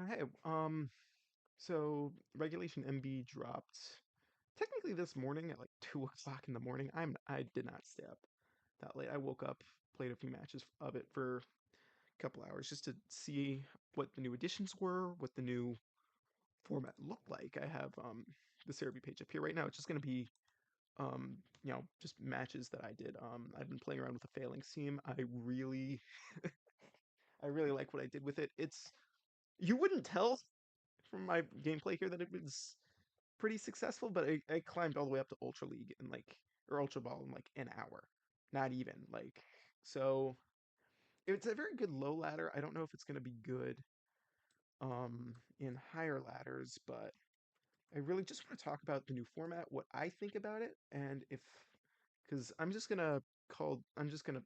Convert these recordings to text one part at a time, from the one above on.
Hey, so Regulation MB dropped technically this morning at like 2 o'clock in the morning. I did not stay up that late. I woke up, played a few matches of it for a couple hours just to see what the new additions were, what the new format looked like. I have the Cerebi page up here right now. It's just gonna be just matches that I did. I've been playing around with the Falinks team. I really like what I did with it. It's you wouldn't tell from my gameplay here that it was pretty successful, but I climbed all the way up to Ultra League in like or Ultra Ball in like an hour. Not even like so it's a very good low ladder. I don't know if it's gonna be good in higher ladders, but I really just want to talk about the new format, what I think about it, and if because I'm just gonna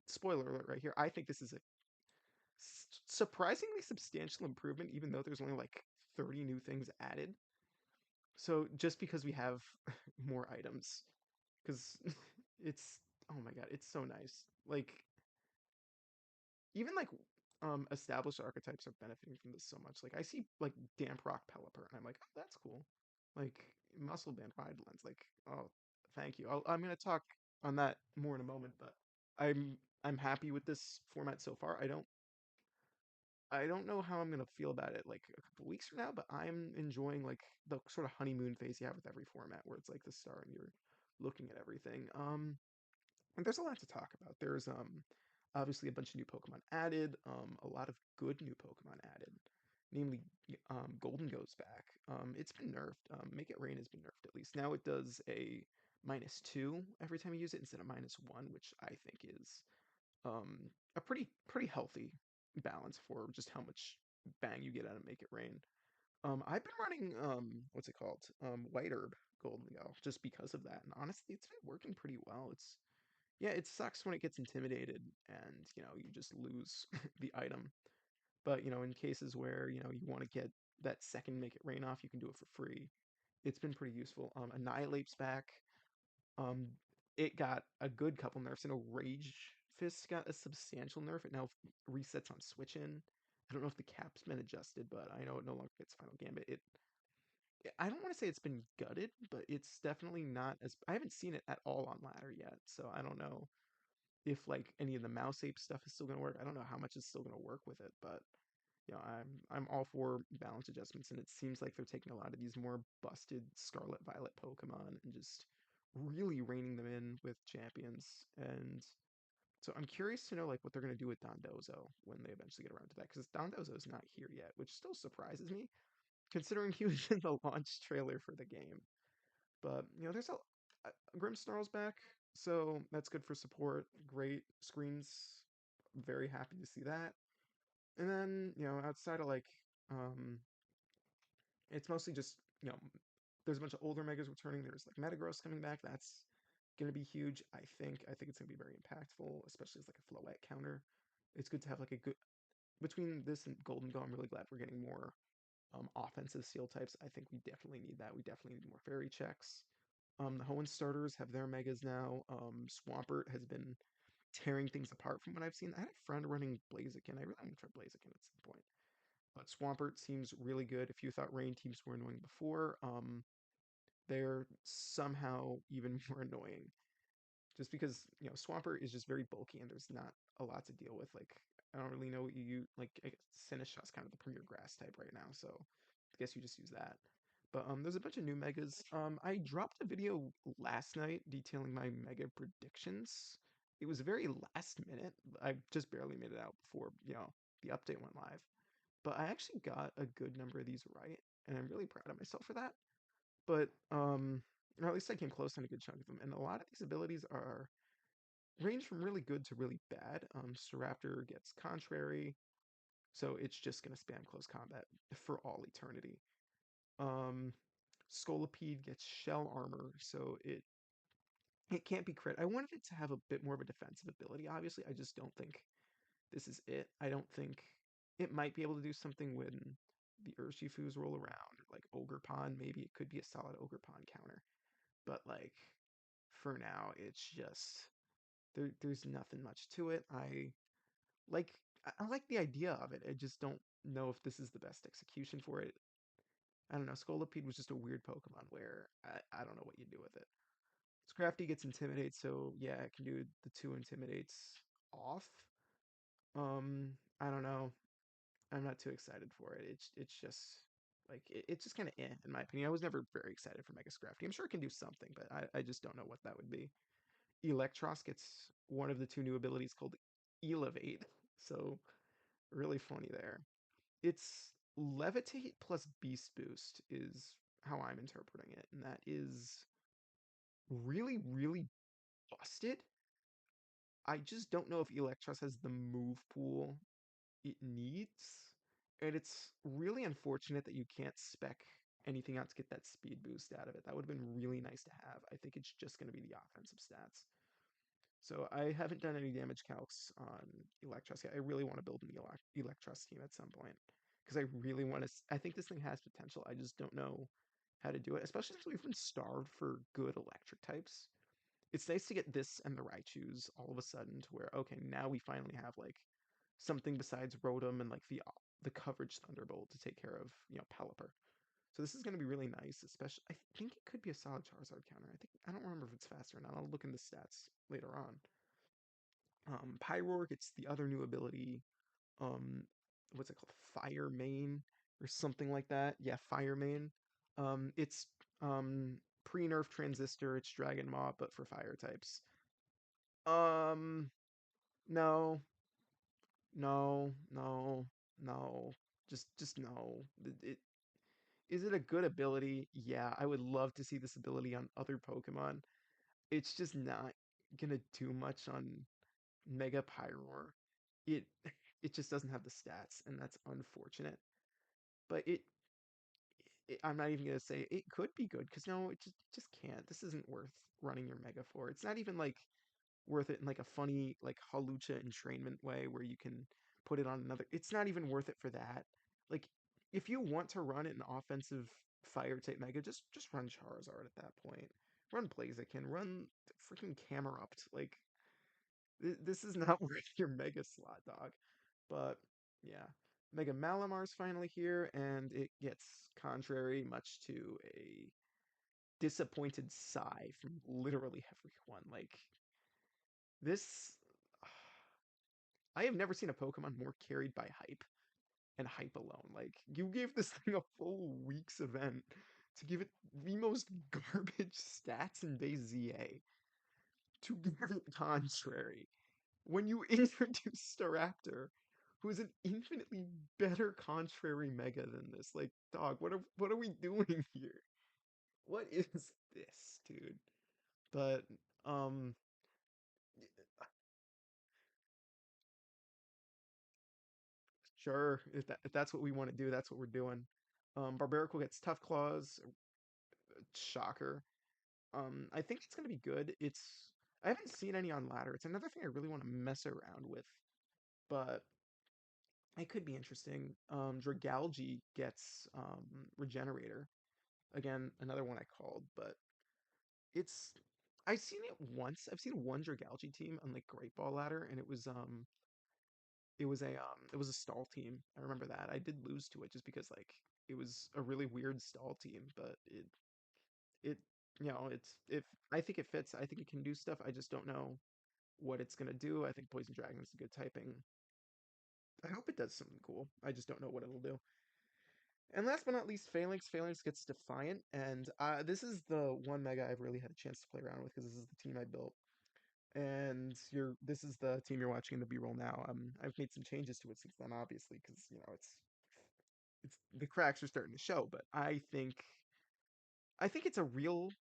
spoiler alert right here. I think this is a surprisingly substantial improvement, even though there's only like 30 new things added. So just because we have more items, because it's oh my god, it's so nice. Like even like established archetypes are benefiting from this so much. Like I see like Damp Rock Pelipper, and I'm like, oh, that's cool. Like Muscle Band Wide Lens, like oh, thank you. I'm gonna talk on that more in a moment, but I'm happy with this format so far. I don't know how I'm gonna feel about it like a couple weeks from now, but I'm enjoying like the sort of honeymoon phase you have with every format where it's like the start and you're looking at everything. And there's a lot to talk about. There's obviously a bunch of new Pokemon added, a lot of good new Pokemon added. Namely, Golden goes back. It's been nerfed. Make It Rain has been nerfed at least. Now it does a -2 every time you use it instead of -1, which I think is a pretty healthy balance for just how much bang you get out of Make It Rain. I've been running what's it called? White Herb Golden Go just because of that, and honestly, it's been working pretty well. It's yeah, it sucks when it gets intimidated and you just lose the item. But in cases where you want to get that second Make It Rain off, you can do it for free. It's been pretty useful. Annihilate's back. Um, it got a good couple nerfs. Rage Fist got a substantial nerf. It now resets on switch in. I don't know if the cap's been adjusted, but I know it no longer gets Final Gambit. I don't want to say it's been gutted, but it's definitely not as. I haven't seen it at all on ladder yet, so I don't know if like any of the mouse ape stuff is still gonna work. I don't know how much is still gonna work with it, but I'm all for balance adjustments, and it seems like they're taking a lot of these more busted Scarlet Violet Pokemon and just really reining them in with champions. And so I'm curious to know like what they're gonna do with Dondozo when they eventually get around to that, because Dondozo's not here yet, which still surprises me, considering he was in the launch trailer for the game. But there's Grimmsnarl's back, so that's good for support. Great screens, very happy to see that. And then outside of like um it's mostly just there's a bunch of older megas returning. There's like Metagross coming back. That's gonna be huge. I think it's gonna be very impactful, especially as like a Floette counter. It's good to have like a good between this and Golden Go. I'm really glad we're getting more offensive seal types. I think we definitely need that. We definitely need more fairy checks. The Hoenn starters have their megas now. Swampert has been tearing things apart from what I've seen. I had a friend running Blaziken. I really want to try Blaziken at some point. But Swampert seems really good. If you thought rain teams were annoying before, they're somehow even more annoying. Just because Swampert is just very bulky and there's not a lot to deal with. Like I don't really know what you use. Like I guess Sinishaw's kind of the premier grass type right now, so I guess you just use that. But there's a bunch of new megas. I dropped a video last night detailing my mega predictions. It was very last minute. I just barely made it out before the update went live. But I actually got a good number of these right, and I'm really proud of myself for that. But or at least I came close on a good chunk of them. And a lot of these abilities are range from really good to really bad. Staraptor gets contrary, so it's just gonna spam close combat for all eternity. Um, Scolipede gets shell armor, so it can't be crit. I wanted it to have a bit more of a defensive ability. Obviously, I just don't think this is it. I don't think it might be able to do something when the Urshifus roll around, or like Ogre Pond. Maybe it could be a solid Ogre Pond counter. But like for now, it's just there's nothing much to it. I like I like the idea of it. I just don't know if this is the best execution for it. I don't know. Scolipede was just a weird Pokemon where I don't know what you do with it. Scrafty gets Intimidate, so yeah, I can do the two Intimidates off. I don't know. I'm not too excited for it. It's just like it's just kind of in my opinion. I was never very excited for Mega Scrafty. I'm sure it can do something, but I just don't know what that would be. Electros gets one of the two new abilities called Elevate, so really funny there. It's Levitate plus Beast Boost is how I'm interpreting it, and that is really, really busted. I just don't know if Electros has the move pool it needs, and it's really unfortunate that you can't spec anything out to get that speed boost out of it. That would have been really nice to have. I think it's just going to be the offensive stats. So I haven't done any damage calcs on Electros yet. I really want to build an Electros team at some point because I really want to. I think this thing has potential. I just don't know how to do it, especially since we've been starved for good electric types. It's nice to get this and the Raichus all of a sudden to where okay, now we finally have like something besides Rotom and like the coverage Thunderbolt to take care of Pelipper. So this is going to be really nice, especially I think it could be a solid Charizard counter. I don't remember if it's fast or not. I'll look in the stats later on. Pyroar gets the other new ability. Um, what's it called? Fire Main or something like that. Yeah, Fire Main. It's pre-nerf transistor. It's Dragon Maw, but for fire types. Um, no, no, no. Just no. Is it a good ability? Yeah, I would love to see this ability on other Pokemon. It's just not gonna do much on Mega Pyroar. It it just doesn't have the stats, and that's unfortunate. But I'm not even gonna say it could be good because no, it just can't. This isn't worth running your Mega for. It's not even like worth it in like a funny like Halucha entrainment way where you can put it on another. It's not even worth it for that. Like if you want to run an offensive fire type Mega, just run Charizard at that point. Run Blaziken, run freaking Camerupt. Like this is not worth your Mega slot, dog. But yeah, Mega Malamar's finally here, and it gets contrary, much to a disappointed sigh from literally everyone. Like this, I have never seen a Pokemon more carried by hype and hype alone. Like you gave this thing a full week's event to give it the most garbage stats in base ZA to give it contrary when you introduce Staraptor, who is an infinitely better contrary mega than this. Like, dog, what are we doing here? What is this, dude? But um sure, if that's what we want to do, that's what we're doing. Barbarical gets Tough Claws, shocker. I think it's gonna be good. I haven't seen any on ladder. It's another thing I really want to mess around with, but it could be interesting. Dragalge gets Regenerator. Again, another one I called, but it's I've seen it once. I've seen one Dragalge team on like Great Ball Ladder, and it was a stall team. I remember that. I did lose to it just because like it was a really weird stall team, but it it's if I think it fits. I think it can do stuff. I just don't know what it's gonna do. I think Poison Dragon is a good typing. I hope it does something cool. I just don't know what it'll do. And last but not least, Phalanx. Phalanx gets Defiant, and this is the one Mega I've really had a chance to play around with because this is the team I built. And this is the team you're watching in the B-roll now. I've made some changes to it since then, obviously, because it's the cracks are starting to show. But I think it's a real,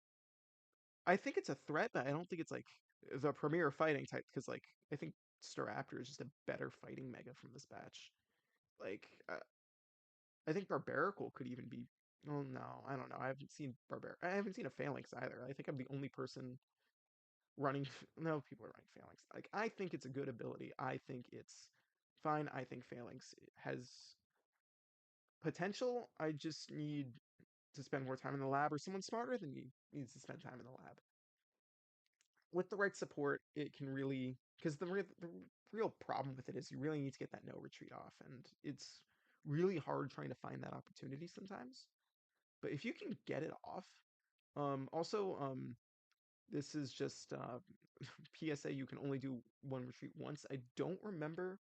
I think it's a threat, but I don't think it's like the premier fighting type because like I think Staraptor is just a better fighting Mega from this batch. Like I think Barbaracle could even be. Oh no, I don't know. I haven't seen I haven't seen a Phalanx either. I think I'm the only person running. No, people are running Phalanx. Like I think it's a good ability. I think it's fine. I think Phalanx has potential. I just need to spend more time in the lab, or someone smarter than me needs to spend time in the lab. with the right support, it can really because the real problem with it is you really need to get that no retreat off, and it's really hard trying to find that opportunity sometimes. But if you can get it off, also this is just PSA. You can only do one retreat once. I don't remember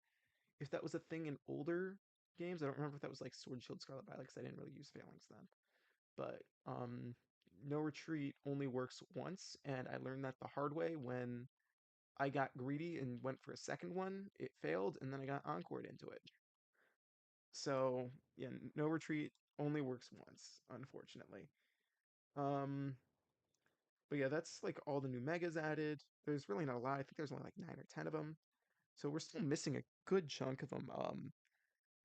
if that was a thing in older games. I don't remember if that was like Sword Shield Scarlet Violet because I didn't really use Phalanx then. But no retreat only works once, and I learned that the hard way when I got greedy and went for a second one. It failed, and then I got encored into it. So yeah, no retreat only works once, unfortunately. Um, but yeah, that's like all the new megas added. There's really not a lot. I think there's only like 9 or 10 of them. So we're still missing a good chunk of them.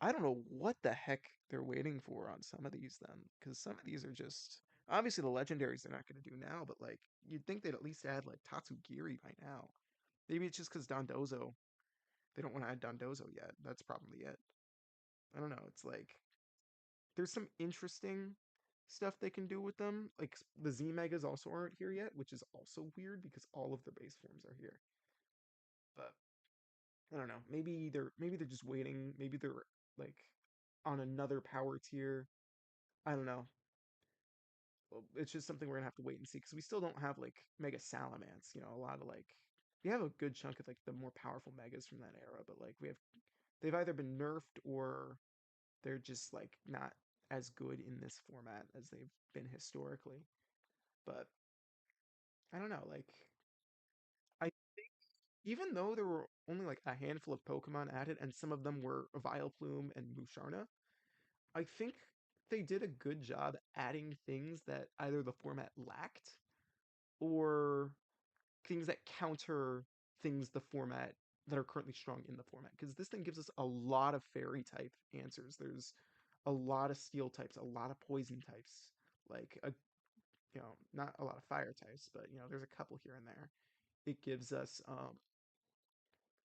I don't know what the heck they're waiting for on some of these then, because some of these are just obviously the legendaries they're not going to do now, but like you'd think they'd at least add like Tatsugiri by now. Maybe it's just because Dondozo, they don't want to add Dondozo yet. That's probably it. I don't know. It's like there's some interesting stuff they can do with them. Like the Z Megas also aren't here yet, which is also weird because all of their base forms are here. But I don't know. Maybe they're just waiting. Maybe they're like on another power tier. I don't know. Well, it's just something we're gonna have to wait and see because we still don't have like Mega Salamence. A lot of like we have a good chunk of like the more powerful megas from that era, but like they've either been nerfed or they're just like not as good in this format as they've been historically. But I don't know, like I think even though there were only like a handful of Pokemon added and some of them were Vileplume and Musharna, I think they did a good job adding things that either the format lacked or things that counter things the format that are currently strong in the format. Because this thing gives us a lot of fairy type answers. There's a lot of steel types, a lot of poison types, like not a lot of fire types, but there's a couple here and there. It gives us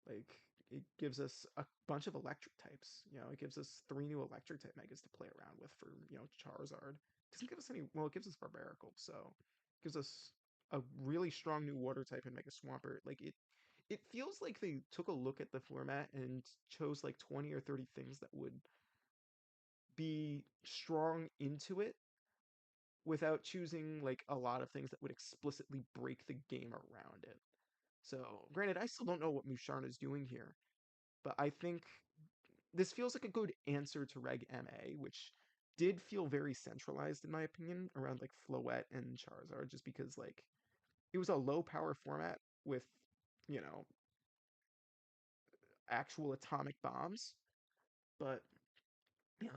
like it gives us a bunch of electric types. It gives us 3 new electric type megas to play around with for Charizard. It doesn't give us any. Well, it gives us Barbaracle, so it gives us a really strong new water type in Mega Swampert. Like it feels like they took a look at the format and chose like 20 or 30 things that would be strong into it without choosing like a lot of things that would explicitly break the game around it. So, granted, I still don't know what Musharna is doing here, but I think this feels like a good answer to Reg MA, which did feel very centralized in my opinion around like Floette and Charizard, just because like it was a low power format with, you know, actual atomic bombs. But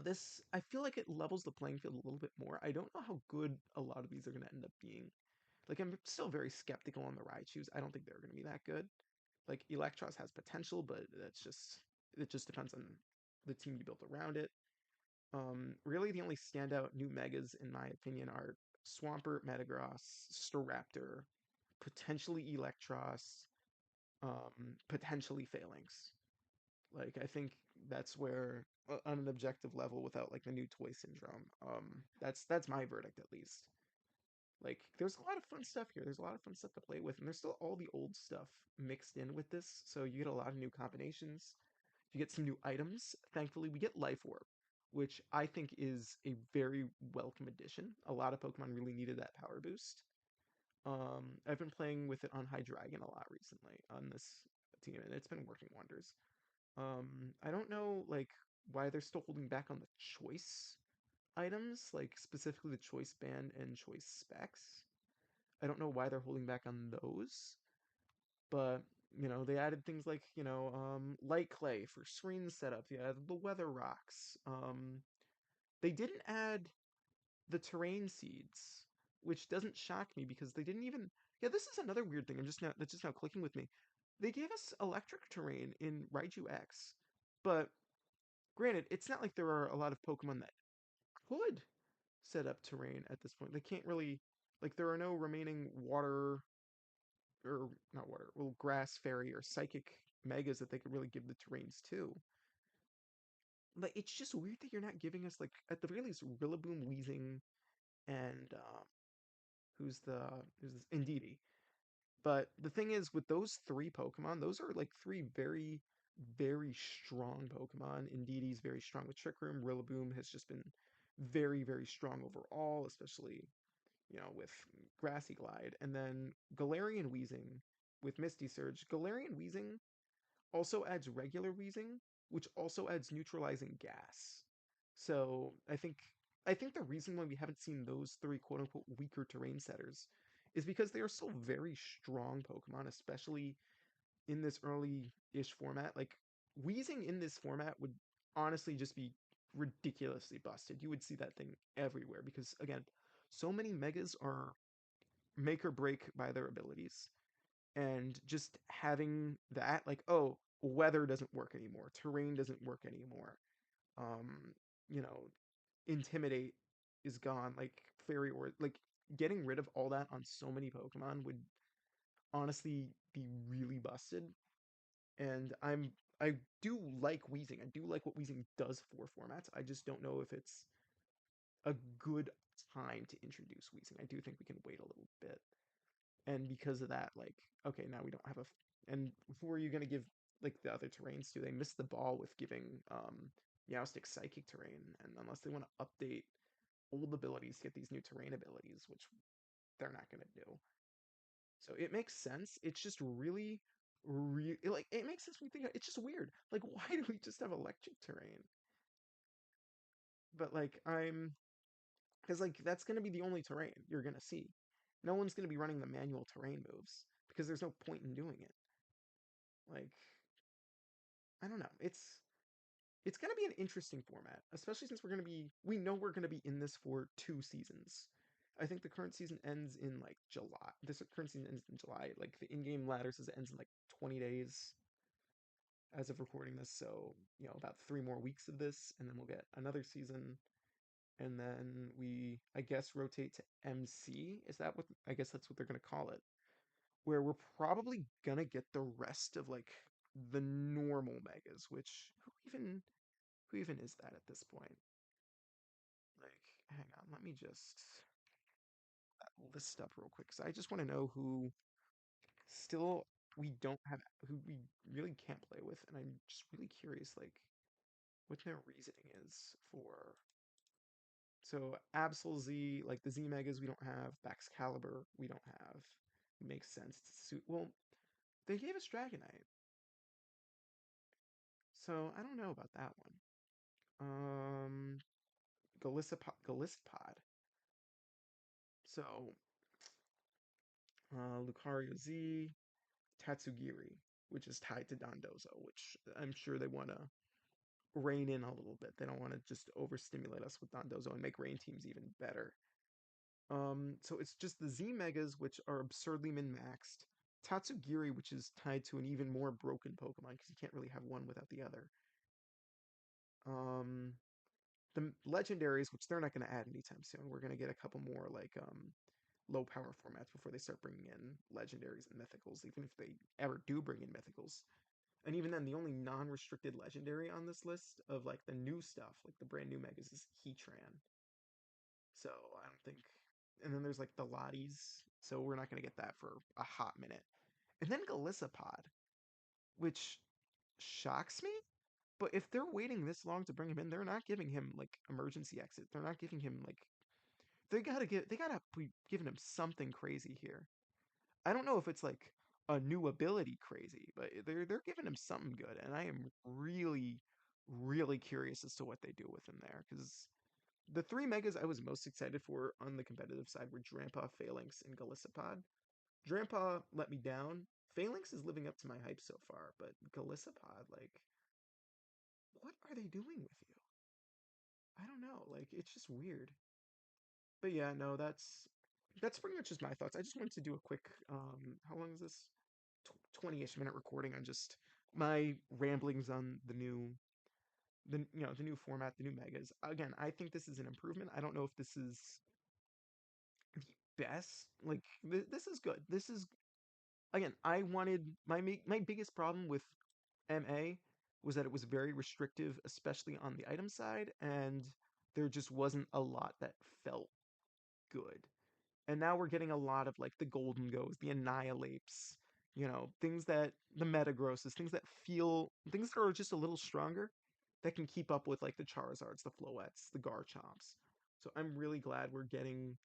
this I feel like it levels the playing field a little bit more. I don't know how good a lot of these are going to end up being. Like I'm still very skeptical on the Raichus. I don't think they're going to be that good. Like Electros has potential, but it just depends on the team you built around it. Really, the only standout new megas, in my opinion, are Swampert, Metagross, Staraptor, potentially Electros, potentially Phalanx. Like, I think that's where, on an objective level, without like the new toy syndrome, that's my verdict at least. Like, there's a lot of fun stuff here. There's a lot of fun stuff to play with, and there's still all the old stuff mixed in with this, so you get a lot of new combinations. You get some new items. Thankfully, we get Life Orb, which I think is a very welcome addition. A lot of Pokemon really needed that power boost. I've been playing with it on Hydreigon a lot recently on this team, and it's been working wonders. I don't know like why they're still holding back on the choice items, like specifically the choice band and choice specs. I don't know why they're holding back on those, but they added things like light clay for screen setup. They added the weather rocks. They didn't add the terrain seeds, which doesn't shock me because they didn't even. Yeah, this is another weird thing. That's just now clicking with me. They gave us electric terrain in Raiju X, but granted, it's not like there are a lot of Pokemon that could set up terrain at this point. They can't really like there are no remaining water or not water, well, grass fairy or psychic megas that they could really give the terrains to. But it's just weird that you're not giving us like at the very least Rillaboom, Weezing, and who's this Indeedee. But the thing is, with those three Pokemon, those are like three very, very strong Pokemon. Indeedee very strong with Trick Room. Rillaboom has just been very, very strong overall, especially, with Grassy Glide. And then Galarian Weezing with Misty Surge. Galarian Weezing also adds regular Weezing, which also adds neutralizing gas. So I think the reason why we haven't seen those three quote unquote weaker terrain setters is because they are still very strong Pokemon, especially in this early-ish format. Like Weezing in this format would honestly just be ridiculously busted. You would see that thing everywhere because again, so many megas are make or break by their abilities. And just having that, like, oh, weather doesn't work anymore, terrain doesn't work anymore. Um, you know, intimidate is gone, like fairy or like getting rid of all that on so many Pokemon would honestly be really busted. And I do like Weezing. I do like what Weezing does for formats. I just don't know if it's a good time to introduce Weezing. I do think we can wait a little bit. And because of that, like, okay, now we don't have and who are you gonna give like the other terrains to? They missed the ball with giving Meowstic psychic terrain, and unless they want to update old abilities to get these new terrain abilities, which they're not gonna do. So it makes sense. It's just really like it makes sense when you think it's just weird. Like, why do we just have electric terrain? But like because like that's gonna be the only terrain you're gonna see. No one's gonna be running the manual terrain moves because there's no point in doing it. Like, I don't know. It's gonna be an interesting format, especially since we know we're gonna be in this for 2 seasons. I think the current season ends in like July. This current season ends in July. Like the in-game ladder says it ends in like 20 days as of recording this. So, about 3 more weeks of this, and then we'll get another season. And then I guess, rotate to MC. Is that what, I guess that's what they're gonna call it? Where we're probably gonna get the rest of like the normal megas, which who even is that at this point? Like, hang on, let me just list up real quick because I just want to know who still we don't have, who we really can't play with, and I'm just really curious, like, what their reasoning is for. So Absol Z, like the Z Megas, we don't have. Baxcalibur, we don't have. Makes sense to suit. Well, they gave us Dragonite, so I don't know about that one. Galissapod. So, Lucario Z, Tatsugiri, which is tied to Dondozo, which I'm sure they want to rein in a little bit. They don't want to just overstimulate us with Dondozo and make rain teams even better. So it's just the Z Megas, which are absurdly min-maxed. Tatsugiri, which is tied to an even more broken Pokemon because you can't really have one without the other. Um, the legendaries, which they're not going to add anytime soon. We're going to get a couple more like low power formats before they start bringing in legendaries and mythicals, even if they ever do bring in mythicals. And even then, the only non-restricted legendary on this list of like the new stuff, like the brand new megas, is Heatran. So I don't think. And then there's like the Lotties, so we're not going to get that for a hot minute. And then Galissapod, which shocks me. But if they're waiting this long to bring him in, they're not giving him like emergency exit. They're not giving him like they gotta be giving him something crazy here. I don't know if it's like a new ability crazy, but they're giving him something good, and I am really, really curious as to what they do with him there. Because the three megas I was most excited for on the competitive side were Drampa, Phalanx, and Galissapod. Drampa let me down. Phalanx is living up to my hype so far, but Galissapod, like, what are they doing with you? I don't know. Like, it's just weird. But yeah, no, that's pretty much just my thoughts. I just wanted to do a quick how long is this? 20-ish minute recording on just my ramblings on the new format, the new megas. Again, I think this is an improvement. I don't know if this is the best. Like this is good. This is again, I wanted my biggest problem with MA was that it was very restrictive, especially on the item side, and there just wasn't a lot that felt good. And now we're getting a lot of like the Golden Goes, the Annihilapes, things that the Metagrosses, things that are just a little stronger that can keep up with like the Charizards, the Floettes, the Garchomps. So I'm really glad we're getting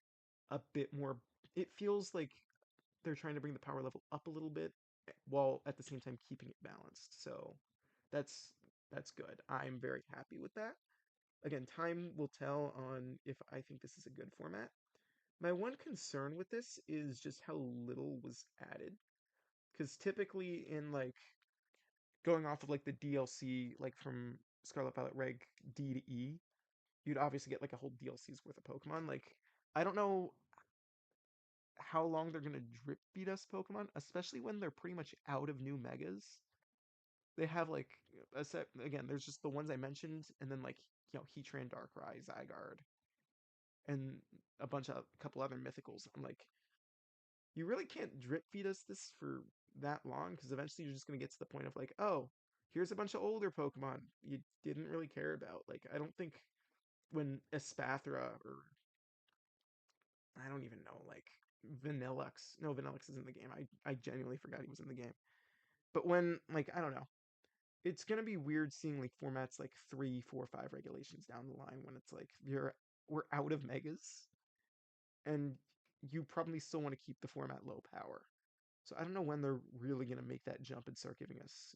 a bit more. It feels like they're trying to bring the power level up a little bit while at the same time keeping it balanced. So that's that's good. I'm very happy with that. Again, time will tell on if I think this is a good format. My one concern with this is just how little was added. Because typically in like going off of like the DLC, like from Scarlet Violet Reg D to E, you'd obviously get like a whole DLC's worth of Pokemon. Like I don't know how long they're gonna drip feed us Pokemon, especially when they're pretty much out of new megas. They have like a set again. There's just the ones I mentioned, and then like Heatran, Darkrai, Zygarde, and a couple other mythicals. I'm like, you really can't drip feed us this for that long because eventually you're just gonna get to the point of like, oh, here's a bunch of older Pokemon you didn't really care about. Like, I don't think when Espathra or I don't even know, like Vanillux. No, Vanillux is in the game. I genuinely forgot he was in the game. But when like I don't know, it's gonna be weird seeing like formats like 3, 4, 5 regulations down the line when it's like we're out of megas and you probably still want to keep the format low power. So I don't know when they're really gonna make that jump and start giving us,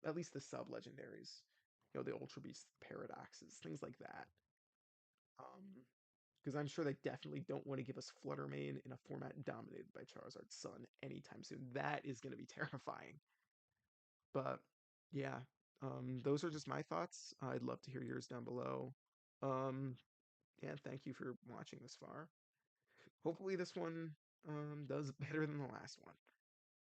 at least the sub legendaries, the Ultra Beast paradoxes, things like that. Um, because I'm sure they definitely don't want to give us Flutter Mane in a format dominated by Charizard's Sun anytime soon. That is going to be terrifying. But yeah, those are just my thoughts. I'd love to hear yours down below. Um, yeah, thank you for watching this far. Hopefully this one does better than the last one.